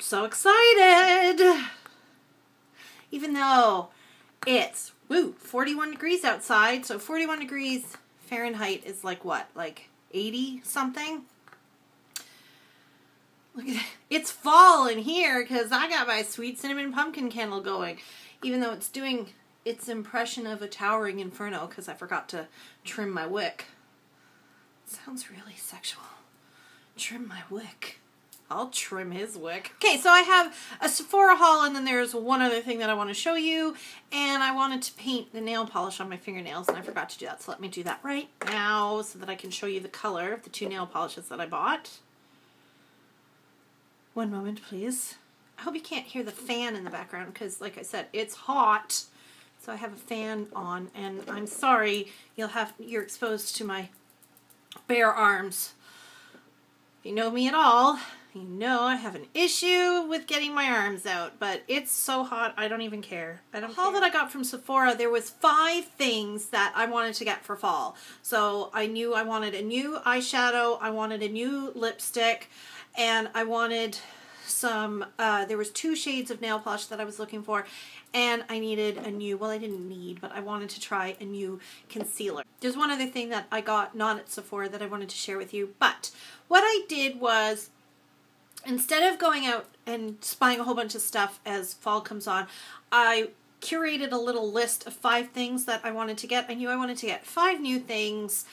so excited! Even though it's, 41 degrees outside, so 41 degrees Fahrenheit is like what, like 80 something? Look at it. It's fall in here because I got my sweet cinnamon pumpkin candle going, even though it's doing its impression of a towering inferno because I forgot to trim my wick. It sounds really sexual. Trim my wick. I'll trim his wick. Okay, so I have a Sephora haul, and then there's one other thing that I want to show you, and I wanted to paint the nail polish on my fingernails, and I forgot to do that, so let me do that right now so that I can show you the color of the 2 nail polishes that I bought. One moment, please. I hope you can't hear the fan in the background, because like I said, it's hot, so I have a fan on, and I'm sorry you're exposed to my bare arms. If you know me at all, you know I have an issue with getting my arms out, but it's so hot I don't even care. The haul that I got from Sephora, there was 5 things that I wanted to get for fall. So I knew I wanted a new eyeshadow, I wanted a new lipstick, and I wanted some, there was 2 shades of nail polish that I was looking for, and I needed a new, well I didn't need, but I wanted to try a new concealer. There's one other thing that I got not at Sephora that I wanted to share with you, but what I did was, instead of going out and spying a whole bunch of stuff as fall comes on, I curated a little list of 5 things that I wanted to get. I knew I wanted to get 5 new things,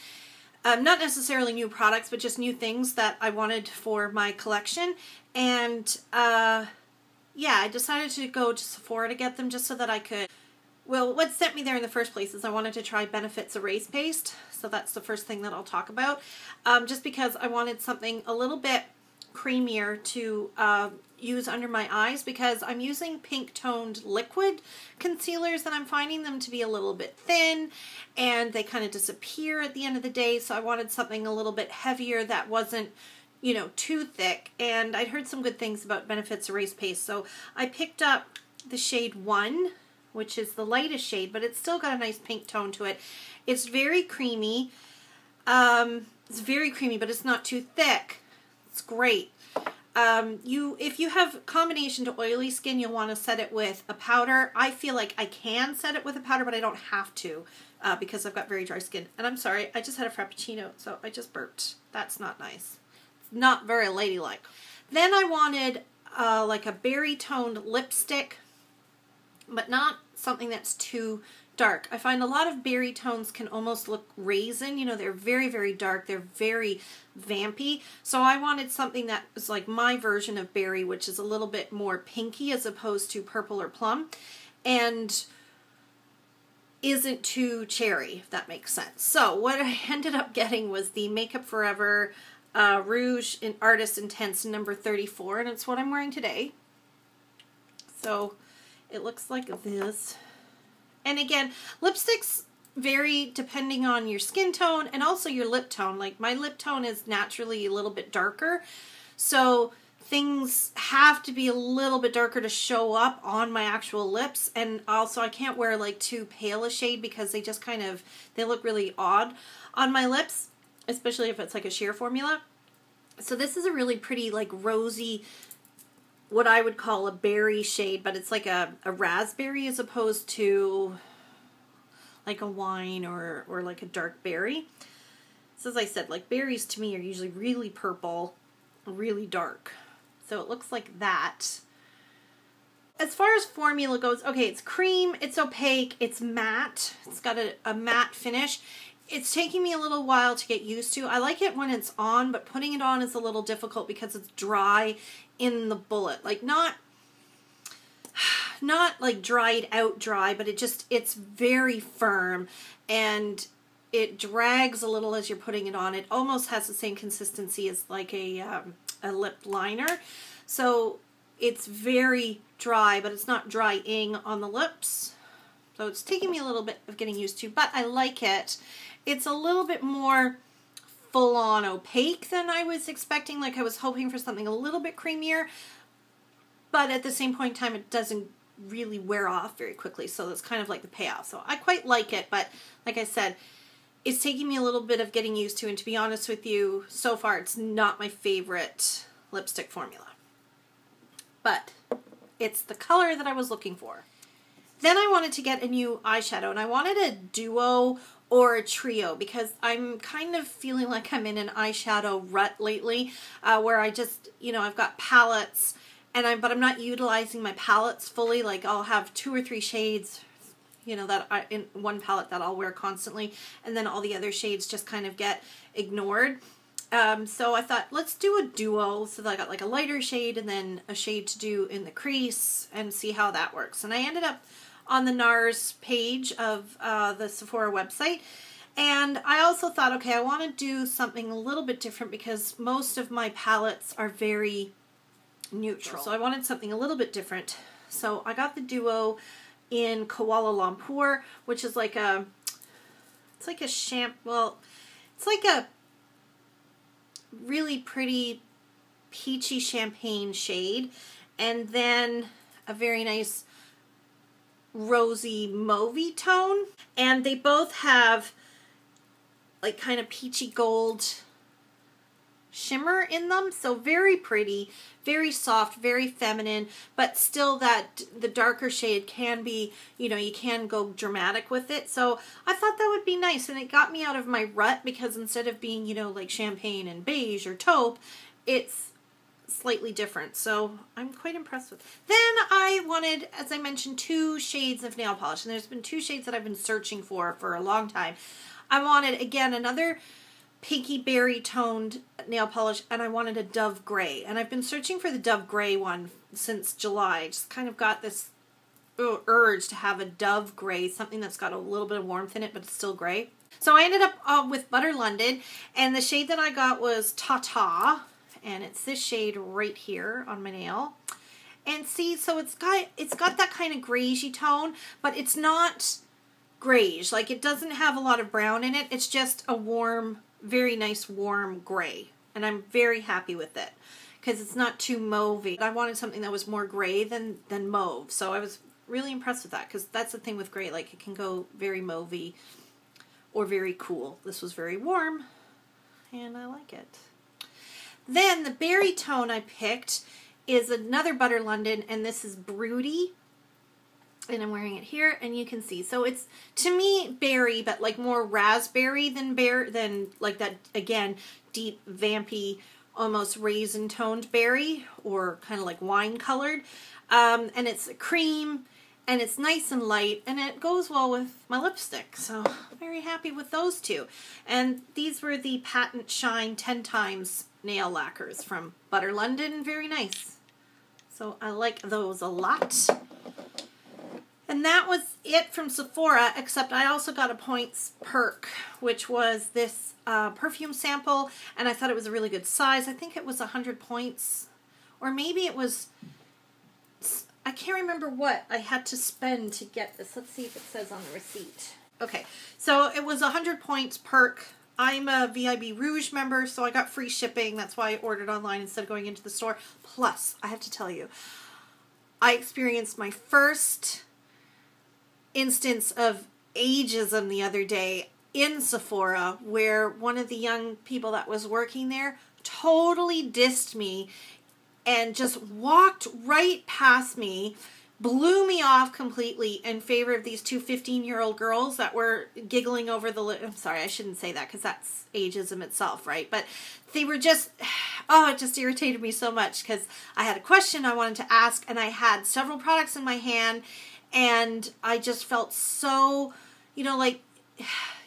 not necessarily new products, but just new things that I wanted for my collection. And yeah, I decided to go to Sephora to get them just so that I could, well, what sent me there in the first place is I wanted to try Benefit's Erase Paste. So that's the first thing that I'll talk about. Just because I wanted something a little bit creamier to use under my eyes, because I'm using pink toned liquid concealers and I'm finding them to be a little bit thin and they kind of disappear at the end of the day. So I wanted something a little bit heavier that wasn't, you know, too thick, and I'd heard some good things about Benefit's Erase Paste, so I picked up the shade 1, which is the lightest shade, but it's still got a nice pink tone to it. It's very creamy. It's very creamy, but it's not too thick. It's great. If you have combination to oily skin, you'll want to set it with a powder. I feel like I can set it with a powder, but I don't have to because I've got very dry skin. And I'm sorry, I just had a Frappuccino, so I just burped. That's not nice. Not very ladylike. Then I wanted like a berry toned lipstick, but not something that's too dark. I find a lot of berry tones can almost look raisin. You know, they're very, very dark. They're very vampy. So I wanted something that was like my version of berry, which is a little bit more pinky as opposed to purple or plum, and isn't too cherry, if that makes sense. So what I ended up getting was the Makeup Forever Rouge in Artist Intense number 34, and it's what I'm wearing today. So it looks like this. And again, lipsticks vary depending on your skin tone and also your lip tone. Like my lip tone is naturally a little bit darker, so things have to be a little bit darker to show up on my actual lips. And also I can't wear like too pale a shade because they just kind of, they look really odd on my lips, especially if it's like a sheer formula. So this is a really pretty like rosy, what I would call a berry shade, but it's like a raspberry as opposed to like a wine or like a dark berry. So as I said, like berries to me are usually really purple, really dark. So it looks like that. As far as formula goes, okay, it's cream, it's opaque, it's matte. It's got a matte finish. It's taking me a little while to get used to. I like it when it's on, but putting it on is a little difficult because it's dry in the bullet. Like not like dried out dry, but it's very firm and it drags a little as you're putting it on. It almost has the same consistency as like a lip liner. So it's very dry, but it's not drying on the lips. So it's taking me a little bit of getting used to, but I like it. It's a little bit more full-on opaque than I was expecting. Like I was hoping for something a little bit creamier, but at the same point in time, it doesn't really wear off very quickly. So that's kind of like the payoff. So I quite like it, but like I said, it's taking me a little bit of getting used to, and to be honest with you, so far it's not my favorite lipstick formula. but it's the color that I was looking for. Then I wanted to get a new eyeshadow, and I wanted a duo or a trio because I'm kind of feeling like I'm in an eyeshadow rut lately, where I just, you know, I've got palettes, and but I'm not utilizing my palettes fully. Like I'll have 2 or 3 shades, you know, that in one palette that I'll wear constantly, and then all the other shades just kind of get ignored. So I thought, let's do a duo, so that I got like a lighter shade and then a shade to do in the crease and see how that works. And I ended up on the Nars page of the Sephora website, and I also thought, okay, I want to do something a little bit different because most of my palettes are very neutral. So I wanted something a little bit different. So I got the duo in Kualah Lampur, which is like a, it's like a well, it's like a really pretty peachy champagne shade, and then a very nice rosy mauvey tone, and they both have like kind of peachy gold shimmer in them, so very pretty, very soft, very feminine, but still that the darker shade can be, you know, you can go dramatic with it. So I thought that would be nice, and it got me out of my rut because instead of being, you know, like champagne and beige or taupe, it's slightly different. So I'm quite impressed with it. Then I wanted, as I mentioned, 2 shades of nail polish, and there's been 2 shades that I've been searching for a long time. I wanted, again, another pinky berry toned nail polish, and I wanted a Dove Gray, and I've been searching for the Dove Gray one since July. I just kind of got this urge to have a Dove Gray, something that's got a little bit of warmth in it, but it's still gray. So I ended up with Butter London, and the shade that I got was Ta-Ta, and it's this shade right here on my nail. And see, so it's got that kind of greigey tone, but it's not greige. Like, it doesn't have a lot of brown in it. It's just a warm, very nice warm gray, and I'm very happy with it because it's not too mauvey. I wanted something that was more gray than mauve, so I was really impressed with that because that's the thing with gray, like it can go very mauvey or very cool. This was very warm, and I like it. Then the berry tone I picked is another Butter London, and this is Broody. And I'm wearing it here, and you can see. So it's, to me, berry, but like more raspberry than like that, again, deep, vampy, almost raisin-toned berry, or kind of like wine-colored. And it's a cream, and it's nice and light, and it goes well with my lipstick. So I'm very happy with those 2. And these were the Patent Shine 10 Times nail lacquers from Butter London. Very nice. So I like those a lot. And that was it from Sephora, except I also got a points perk, which was this perfume sample, and I thought it was a really good size. I think it was 100 points, or maybe it was, I can't remember what I had to spend to get this. Let's see if it says on the receipt. Okay, so it was 100 points perk. I'm a VIB Rouge member, so I got free shipping. That's why I ordered online instead of going into the store. Plus, I have to tell you, I experienced my first instance of ageism the other day in Sephora, where one of the young people that was working there totally dissed me and just walked right past me, blew me off completely in favor of these 2 15-year-old girls that were giggling over the I'm sorry, I shouldn't say that because that's ageism itself, right? But they were just, oh, it just irritated me so much because I had a question I wanted to ask, and I had several products in my hand, and I just felt so, you know, like,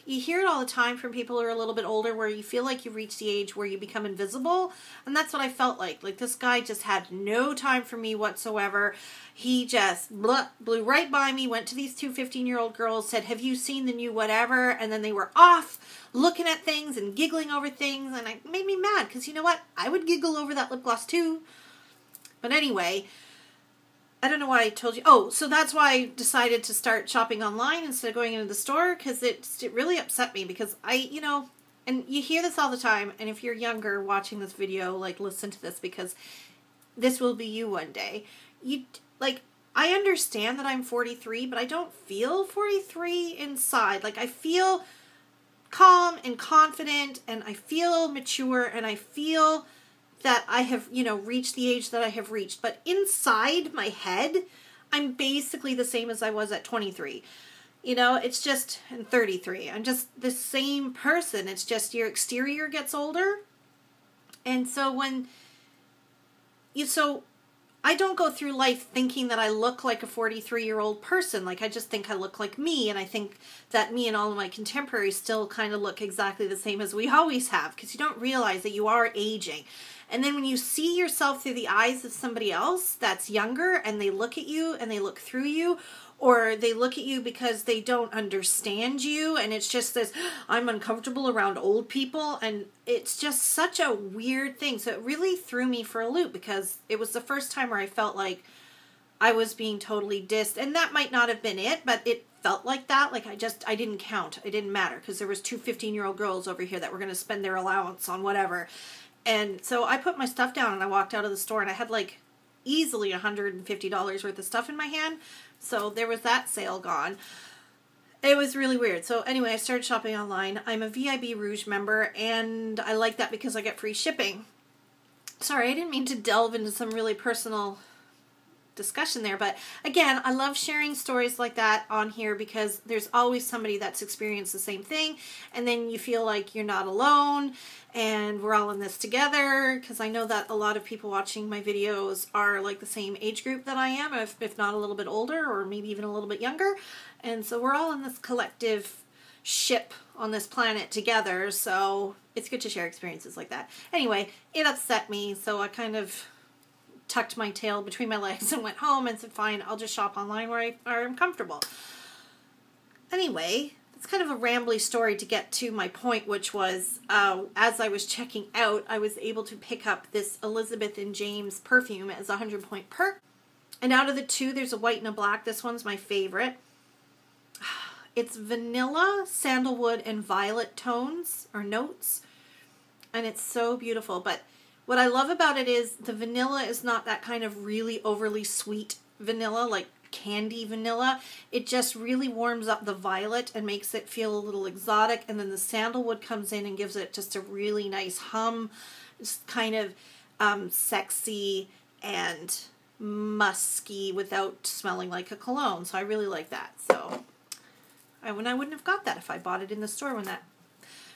you hear it all the time from people who are a little bit older where you feel like you've reached the age where you become invisible. And that's what I felt like. Like, this guy just had no time for me whatsoever. He just blew right by me, went to these 2 15-year-old girls, said, "Have you seen the new whatever?" And then they were off looking at things and giggling over things. And it made me mad because, you know what? I would giggle over that lip gloss too. But anyway, I don't know why I told you. Oh, so that's why I decided to start shopping online instead of going into the store, because it really upset me because you know, and you hear this all the time, and if you're younger watching this video, like, listen to this because this will be you one day. Like, I understand that I'm 43, but I don't feel 43 inside. Like, I feel calm and confident, and I feel mature, and I feel that I have, you know, reached the age that I have reached. But inside my head, I'm basically the same as I was at 23. You know, it's just, and 33. I'm just the same person. It's just your exterior gets older. And so so I don't go through life thinking that I look like a 43-year-old person. Like, I just think I look like me, and I think that me and all of my contemporaries still kind of look exactly the same as we always have, because you don't realize that you are aging. And then when you see yourself through the eyes of somebody else that's younger, and they look at you and they look through you, or they look at you because they don't understand you, and it's just this, I'm uncomfortable around old people, and it's just such a weird thing. So it really threw me for a loop, because it was the first time where I felt like I was being totally dissed, and that might not have been it, but it felt like that. Like, I didn't count. It didn't matter, because there was two 15-year-old girls over here that were going to spend their allowance on whatever. And so I put my stuff down, and I walked out of the store, and I had like easily $150 worth of stuff in my hand. So there was that sale gone. It was really weird. So anyway, I started shopping online. I'm a VIB Rouge member, and I like that because I get free shipping. Sorry, I didn't mean to delve into some really personal discussion there, but again, I love sharing stories like that on here, because there's always somebody that's experienced the same thing, and then you feel like you're not alone, and we're all in this together, because I know that a lot of people watching my videos are like the same age group that I am, if not a little bit older, or maybe even a little bit younger, and so we're all in this collective ship on this planet together, so it's good to share experiences like that. Anyway, it upset me, so I kind of tucked my tail between my legs and went home and said, fine, I'll just shop online where I'm comfortable. Anyway, it's kind of a rambly story to get to my point, which was, as I was checking out, I was able to pick up this Elizabeth and James perfume as a 100-point perk. And out of the two, there's a white and a black. This one's my favorite. It's vanilla, sandalwood, and violet tones, or notes. And it's so beautiful, but what I love about it is the vanilla is not that kind of really overly sweet vanilla, like candy vanilla. It just really warms up the violet and makes it feel a little exotic. And then the sandalwood comes in and gives it just a really nice hum. It's kind of sexy and musky without smelling like a cologne. So I really like that. So I wouldn't have got that if I bought it in the store when that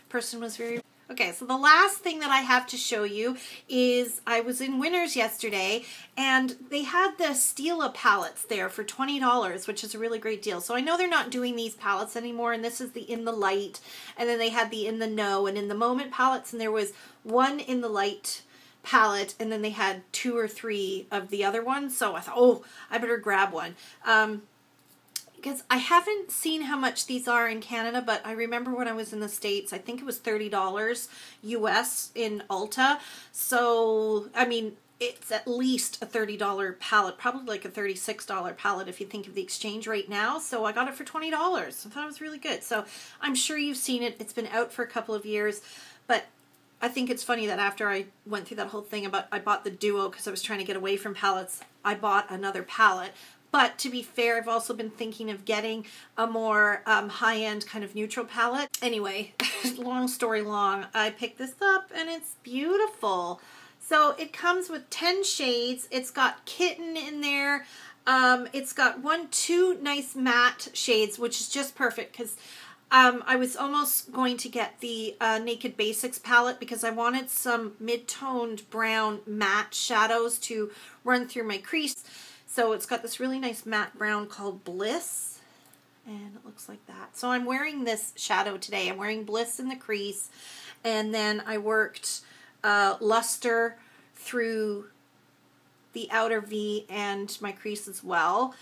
person was very... Okay, so the last thing that I have to show you is I was in Winners yesterday, and they had the Stila palettes there for $20, which is a really great deal. So I know they're not doing these palettes anymore, and this is the In the Light, and then they had the In the Know and In the Moment palettes, and there was one In the Light palette, and then they had 2 or 3 of the other ones. So I thought, oh, I better grab one. Because I haven't seen how much these are in Canada, but I remember when I was in the States, I think it was $30 US in Ulta. So, I mean, it's at least a $30 palette, probably like a $36 palette if you think of the exchange rate now. So I got it for $20. I thought it was really good. So I'm sure you've seen it. It's been out for a couple of years, but I think it's funny that after I went through that whole thing about I bought the Duo because I was trying to get away from palettes, I bought another palette. But to be fair, I've also been thinking of getting a more high-end kind of neutral palette. Anyway, long story long, I picked this up and it's beautiful. So it comes with 10 shades. It's got Kitten in there. It's got 2 nice matte shades, which is just perfect because I was almost going to get the Naked Basics palette because I wanted some mid-toned brown matte shadows to run through my crease. So it's got this really nice matte brown called Bliss, and it looks like that. So I'm wearing this shadow today. I'm wearing Bliss in the crease, and then I worked Luster through the outer V and my crease as well.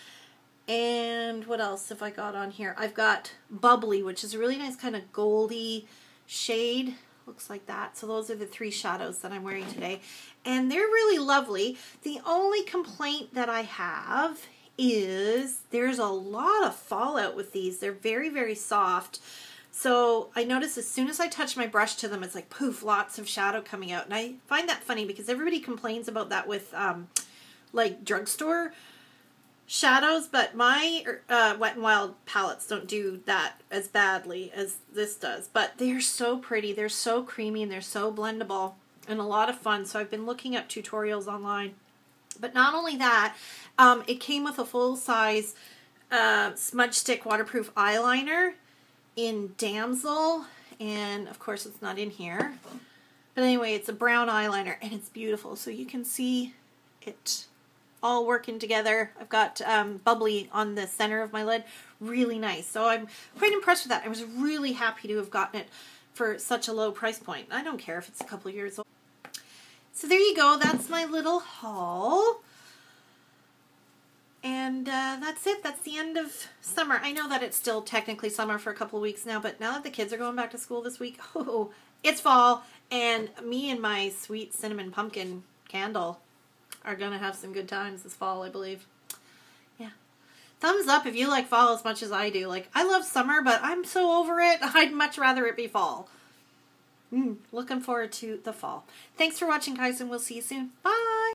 And what else have I got on here? I've got Bubbly, which is a really nice kind of goldy shade. Looks like that. So those are the 3 shadows that I'm wearing today. And they're really lovely. The only complaint that I have is there's a lot of fallout with these. They're very, very soft. So I notice as soon as I touch my brush to them, it's like poof, lots of shadow coming out. And I find that funny because everybody complains about that with like drugstore shadows, but my Wet n Wild palettes don't do that as badly as this does. But they're so pretty. They're so creamy and they're so blendable. and a lot of fun. So I've been looking up tutorials online. But not only that, it came with a full-size smudge stick waterproof eyeliner in Damsel. And, of course, it's not in here. But anyway, it's a brown eyeliner, and it's beautiful. So you can see it all working together. I've got bubbly on the center of my lid. Really nice. So I'm quite impressed with that. I was really happy to have gotten it for such a low price point. I don't care if it's a couple years old. So there you go. That's my little haul. And that's it. That's the end of summer. I know that it's still technically summer for a couple of weeks now, but now that the kids are going back to school this week, oh, it's fall. And me and my sweet cinnamon pumpkin candle are going to have some good times this fall, I believe. Yeah. Thumbs up if you like fall as much as I do. Like, I love summer, but I'm so over it. I'd much rather it be fall. Looking forward to the fall. Thanks for watching, guys, and we'll see you soon. Bye!